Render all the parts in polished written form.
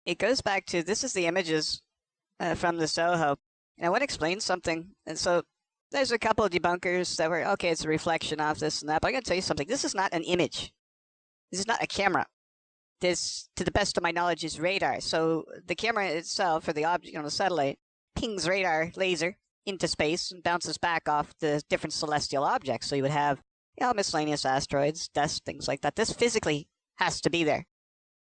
it goes back to this is the images from the Soho. And I want to explain something. And so there's a couple of debunkers that were, okay, it's a reflection of this and that. But I'm going to tell you something. This is not an image. This is not a camera. This, to the best of my knowledge, is radar. So the camera itself, or the object, the satellite, pings radar laser into space and bounces back off the different celestial objects. So you would have, miscellaneous asteroids, dust, things like that. This physically has to be there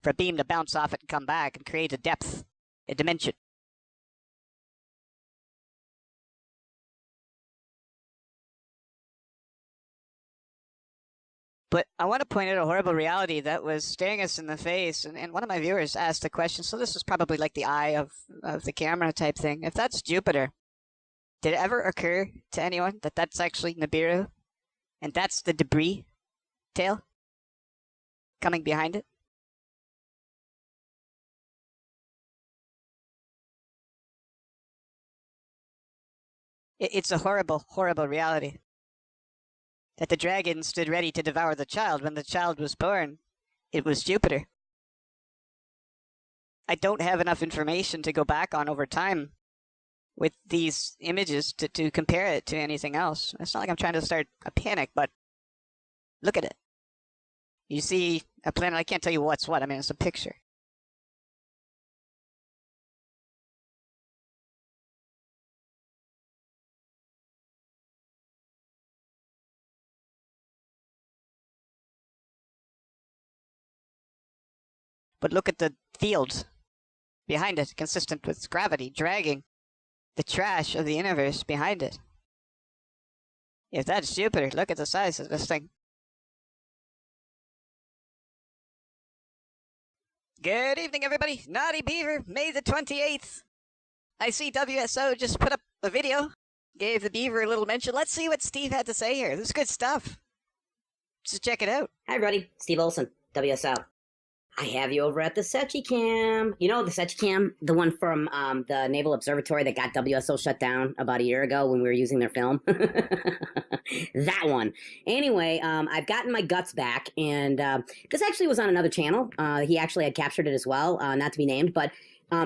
for a beam to bounce off it and come back and create a depth, a dimension. But I want to point out a horrible reality that was staring us in the face. And one of my viewers asked a question. So this is probably like the eye of the camera type thing. If that's Jupiter, did it ever occur to anyone that that's actually Nibiru? And that's the debris tail coming behind it? It's a horrible, horrible reality. That the dragon stood ready to devour the child. When the child was born, it was Jupiter. I don't have enough information to go back on over time with these images to compare it to anything else. It's not like I'm trying to start a panic, but look at it. You see a planet, I can't tell you what's what. I mean, it's a picture. But look at the fields behind it, consistent with gravity, dragging the trash of the universe behind it. If that's Jupiter, look at the size of this thing. Good evening, everybody. Naughty Beaver, May the 28th. I see WSO just put up a video, gave the Beaver a little mention. Let's see what Steve had to say here. This is good stuff. Just check it out. Hi, everybody. Steve Olson, WSO. I have you over at the Sechi Cam. You know the Sechi Cam, the one from the Naval Observatory that got WSO shut down about a year ago when we were using their film? That one. Anyway, I've gotten my guts back, and this actually was on another channel. He actually had captured it as well, not to be named, but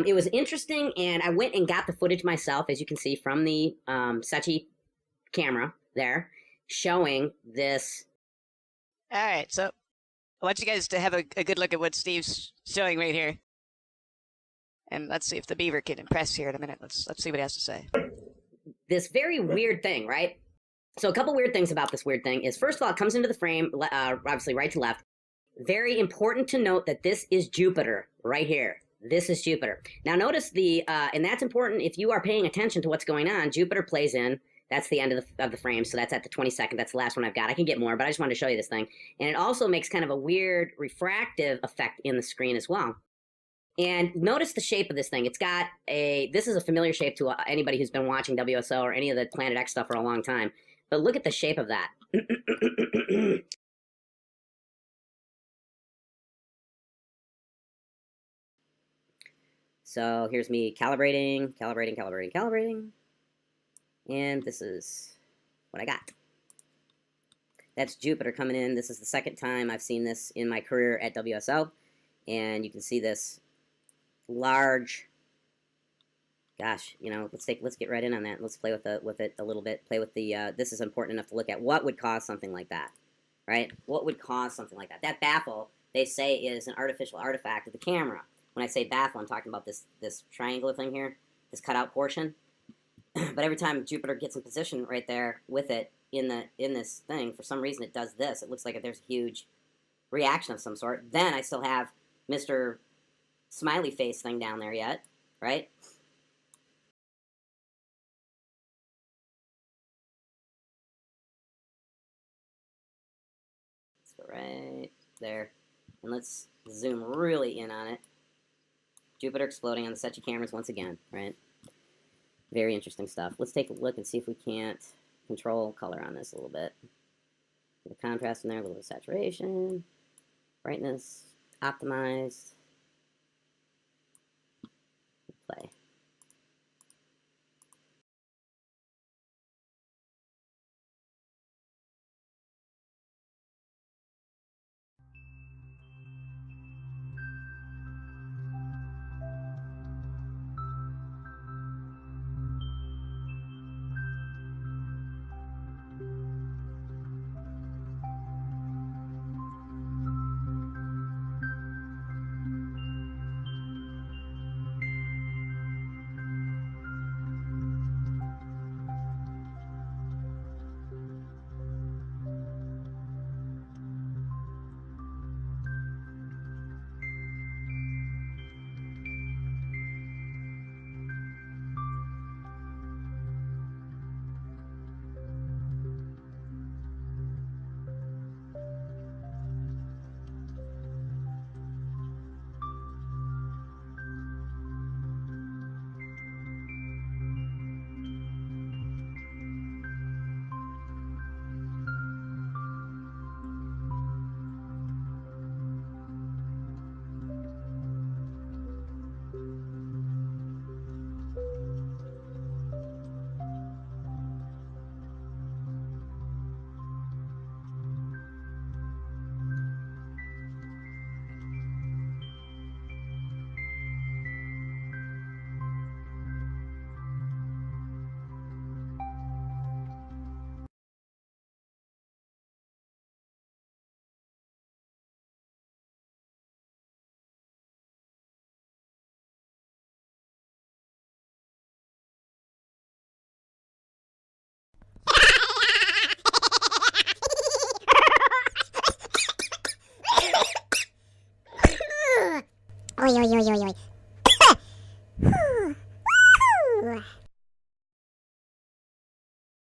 it was interesting, and I went and got the footage myself, as you can see from the Sechi camera there, showing this. All right, so I want you guys to have a good look at what Steve's showing right here. And let's see if the Beaver can impress here in a minute. Let's see what he has to say. This very weird thing, right? So a couple weird things about this weird thing is, first of all, it comes into the frame, obviously right to left. Very important to note that this is Jupiter right here. This is Jupiter. Now notice and that's important if you are paying attention to what's going on. Jupiter plays in. That's the end of the frame, so that's at the 22nd. That's the last one I've got. I can get more, but I just wanted to show you this thing. And it also makes kind of a weird refractive effect in the screen as well. And notice the shape of this thing. It's got this is a familiar shape to anybody who's been watching WSO or any of the Planet X stuff for a long time. But look at the shape of that. So here's me calibrating. And this is what I got. That's Jupiter coming in. This is the second time I've seen this in my career at WSO. And you can see this large, gosh, let's get right in on that. Let's play with it a little bit. Play with the, this is important enough to look at. What would cause something like that, right? What would cause something like that? That baffle, they say, is an artificial artifact of the camera. When I say baffle, I'm talking about this triangular thing here, this cutout portion. But every time Jupiter gets in position right there with it in this thing, for some reason it does this. It looks like there's a huge reaction of some sort. Then I still have Mr. Smiley Face thing down there yet, right? Let's go right there. And let's zoom really in on it. Jupiter exploding on the Sechi cameras once again, right? Very interesting stuff. Let's take a look and see if we can't control color on this a little bit. The contrast in there, a little bit of saturation, brightness, optimized. Play. Oi, oi, oi, oi, oi.